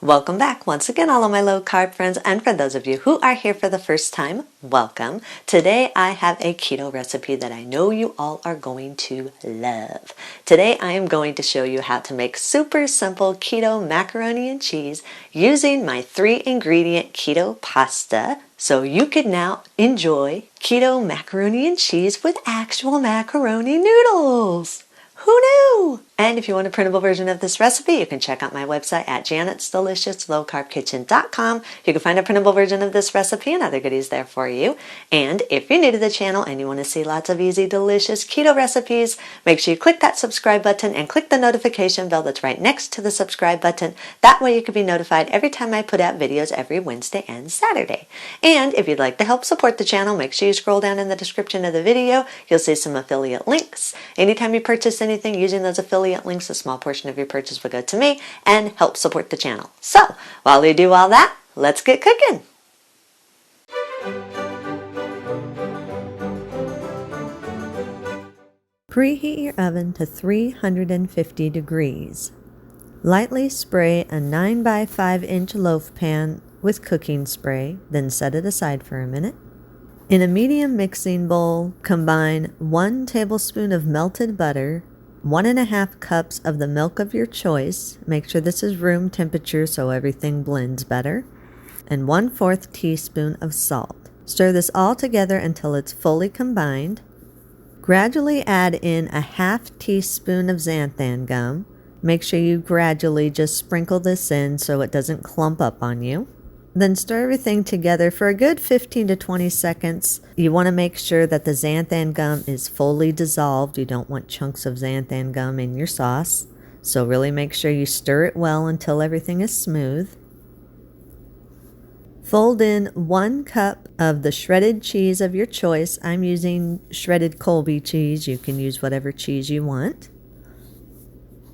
Welcome back once again, all of my low carb friends, and for those of you who are here for the first time, welcome. Today I have a keto recipe that I know you all are going to love. Today I am going to show you how to make super simple keto macaroni and cheese using my 3-ingredient keto pasta, so you can now enjoy keto macaroni and cheese with actual macaroni noodles. Who knew? And if you want a printable version of this recipe, you can check out my website at janet'sdeliciouslowcarbkitchen.com. You can find a printable version of this recipe and other goodies there for you. And if you're new to the channel and you want to see lots of easy, delicious keto recipes, make sure you click that subscribe button and click the notification bell that's right next to the subscribe button. That way you can be notified every time I put out videos every Wednesday and Saturday. And if you'd like to help support the channel, make sure you scroll down in the description of the video. You'll see some affiliate links. Anytime you purchase anything using those affiliate links, a small portion of your purchase will go to me and help support the channel. So, while we do all that, let's get cooking. Preheat your oven to 350 degrees. Lightly spray a 9 by 5 inch loaf pan with cooking spray, then set it aside for a minute. In a medium mixing bowl, combine 1 tablespoon of melted butter, 1.5 cups of the milk of your choice, make sure this is room temperature so everything blends better, and 1/4 teaspoon of salt. Stir this all together until it's fully combined. Gradually add in a 1/2 teaspoon of xanthan gum. Make sure you gradually just sprinkle this in so it doesn't clump up on you. Then stir everything together for a good 15 to 20 seconds. You want to make sure that the xanthan gum is fully dissolved. You don't want chunks of xanthan gum in your sauce. So really make sure you stir it well until everything is smooth. Fold in 1 cup of the shredded cheese of your choice. I'm using shredded Colby cheese. You can use whatever cheese you want.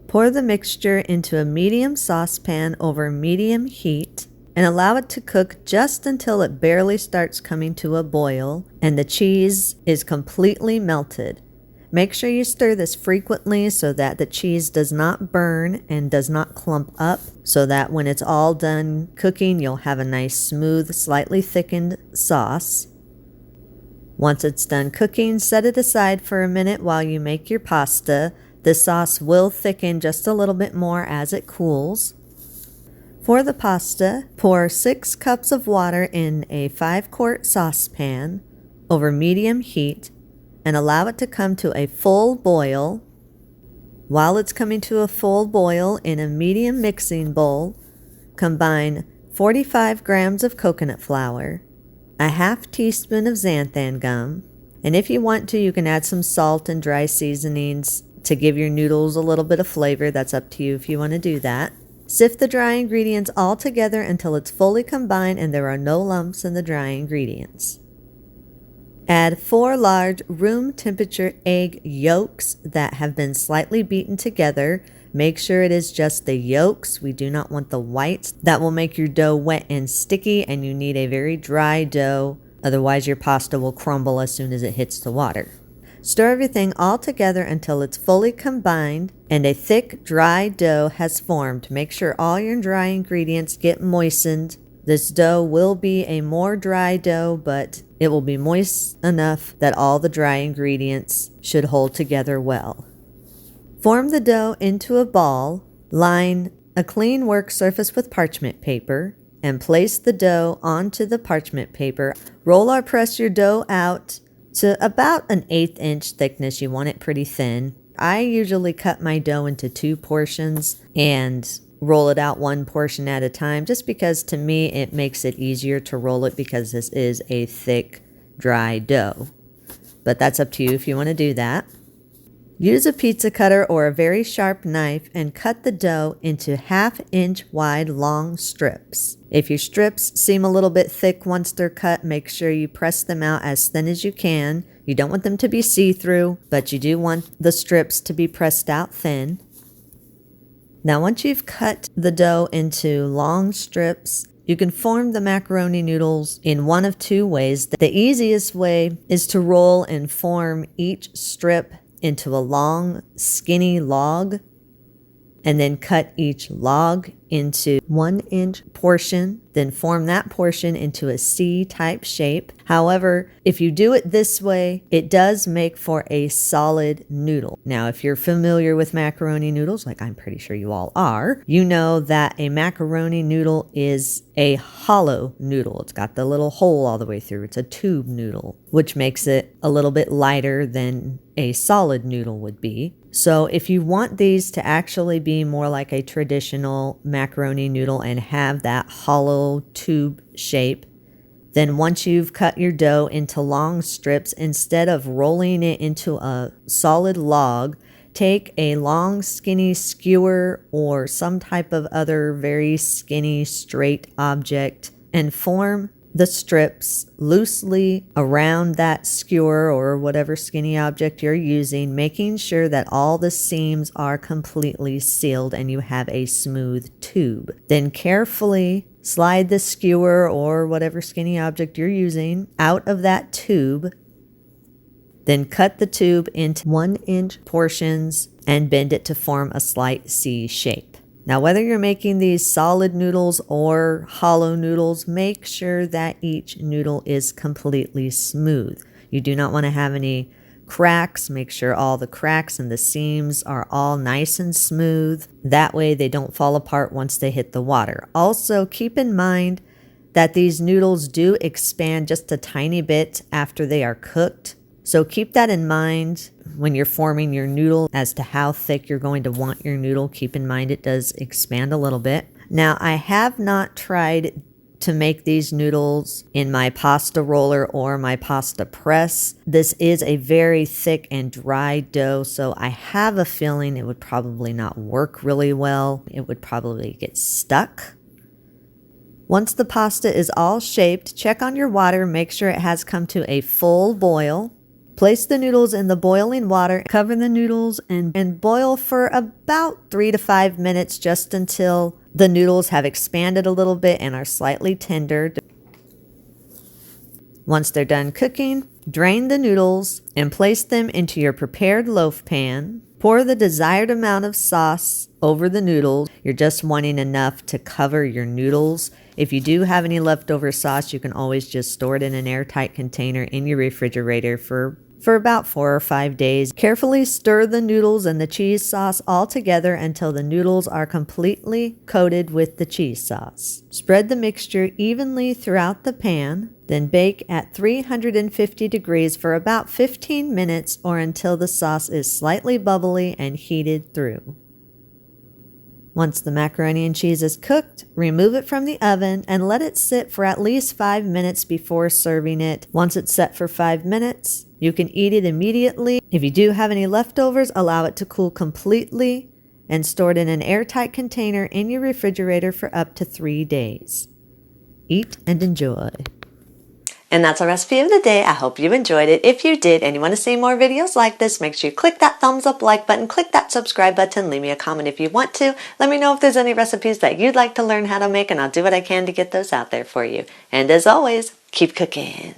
Pour the mixture into a medium saucepan over medium heat and allow it to cook just until it barely starts coming to a boil and the cheese is completely melted. Make sure you stir this frequently so that the cheese does not burn and does not clump up, so that when it's all done cooking, you'll have a nice, smooth, slightly thickened sauce. Once it's done cooking, set it aside for a minute while you make your pasta. The sauce will thicken just a little bit more as it cools. For the pasta, pour 6 cups of water in a 5-quart saucepan over medium heat and allow it to come to a full boil. While it's coming to a full boil, in a medium mixing bowl, combine 45 grams of coconut flour, a 1/2 teaspoon of xanthan gum, and if you want to, you can add some salt and dry seasonings to give your noodles a little bit of flavor. That's up to you if you want to do that. Sift the dry ingredients all together until it's fully combined and there are no lumps in the dry ingredients. Add 4 large room temperature egg yolks that have been slightly beaten together. Make sure it is just the yolks. We do not want the whites. That will make your dough wet and sticky, and you need a very dry dough. Otherwise your pasta will crumble as soon as it hits the water. Stir everything all together until it's fully combined and a thick, dry dough has formed. Make sure all your dry ingredients get moistened. This dough will be a more dry dough, but it will be moist enough that all the dry ingredients should hold together well. Form the dough into a ball. Line a clean work surface with parchment paper and place the dough onto the parchment paper. Roll or press your dough out to about an 1/8 inch thickness. You want it pretty thin. I usually cut my dough into 2 portions and roll it out 1 portion at a time, just because to me it makes it easier to roll it because this is a thick, dry dough. But that's up to you if you want to do that. Use a pizza cutter or a very sharp knife and cut the dough into 1/2 inch wide long strips. If your strips seem a little bit thick once they're cut, make sure you press them out as thin as you can. You don't want them to be see-through, but you do want the strips to be pressed out thin. Now once you've cut the dough into long strips, you can form the macaroni noodles in one of 2 ways. The easiest way is to roll and form each strip into a long, skinny log. and then cut each log into 1-inch portion, then form that portion into a C-type shape. However, if you do it this way, it does make for a solid noodle. Now, if you're familiar with macaroni noodles, like I'm pretty sure you all are, you know that a macaroni noodle is a hollow noodle. It's got the little hole all the way through. It's a tube noodle, which makes it a little bit lighter than a solid noodle would be. So if you want these to actually be more like a traditional macaroni noodle and have that hollow tube shape, then once you've cut your dough into long strips, instead of rolling it into a solid log, take a long skinny skewer or some type of other very skinny straight object and form the strips loosely around that skewer or whatever skinny object you're using, making sure that all the seams are completely sealed and you have a smooth tube. Then carefully slide the skewer or whatever skinny object you're using out of that tube. Then cut the tube into 1-inch portions and bend it to form a slight C shape. Now, whether you're making these solid noodles or hollow noodles, make sure that each noodle is completely smooth. You do not want to have any cracks. Make sure all the cracks and the seams are all nice and smooth. That way they don't fall apart once they hit the water. Also, keep in mind that these noodles do expand just a tiny bit after they are cooked. So keep that in mind when you're forming your noodle as to how thick you're going to want your noodle. Keep in mind it does expand a little bit. Now, I have not tried to make these noodles in my pasta roller or my pasta press. This is a very thick and dry dough, so I have a feeling it would probably not work really well. It would probably get stuck. Once the pasta is all shaped, check on your water, make sure it has come to a full boil. Place the noodles in the boiling water, cover the noodles, and boil for about 3 to 5 minutes, just until the noodles have expanded a little bit and are slightly tender. Once they're done cooking, drain the noodles and place them into your prepared loaf pan. Pour the desired amount of sauce over the noodles. You're just wanting enough to cover your noodles. If you do have any leftover sauce, you can always just store it in an airtight container in your refrigerator for about 4 or 5 days. Carefully stir the noodles and the cheese sauce all together until the noodles are completely coated with the cheese sauce. Spread the mixture evenly throughout the pan, then bake at 350 degrees for about 15 minutes or until the sauce is slightly bubbly and heated through. Once the macaroni and cheese is cooked, remove it from the oven and let it sit for at least 5 minutes before serving it. Once it's set for 5 minutes, you can eat it immediately. If you do have any leftovers, allow it to cool completely and store it in an airtight container in your refrigerator for up to 3 days. Eat and enjoy. And that's our recipe of the day. I hope you enjoyed it. If you did and you want to see more videos like this, make sure you click that thumbs up like button, click that subscribe button, leave me a comment if you want to. Let me know if there's any recipes that you'd like to learn how to make, and I'll do what I can to get those out there for you. And as always, keep cooking.